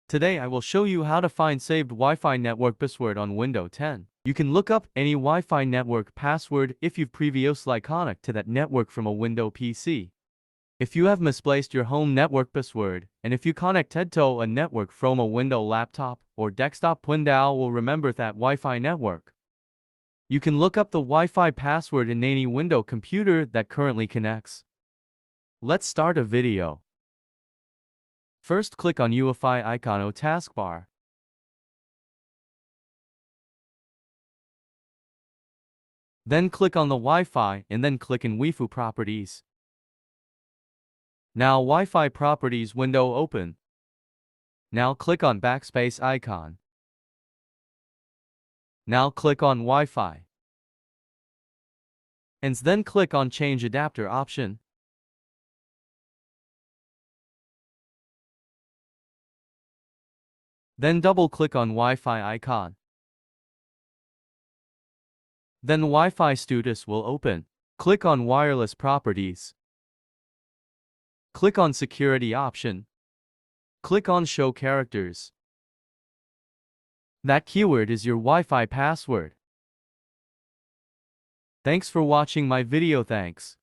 Today I will show you how to find saved Wi-Fi network password on Windows 10. You can look up any Wi-Fi network password if you've previously connected to that network from a Windows PC. If you have misplaced your home network password, and if you connected to a network from a Windows laptop or desktop, Windows will remember that Wi-Fi network. You can look up the Wi-Fi password in any Windows computer that currently connects. Let's start a video. First, click on Wi-Fi icon on taskbar. Then click on the Wi-Fi and then click in Wi-Fi properties. Now Wi-Fi properties window open. Now click on backspace icon. Now click on Wi-Fi. And then click on change adapter option. Then double-click on Wi-Fi icon. Then Wi-Fi status will open. Click on wireless properties. Click on security option. Click on show characters. That keyword is your Wi-Fi password. Thanks for watching my video. Thanks.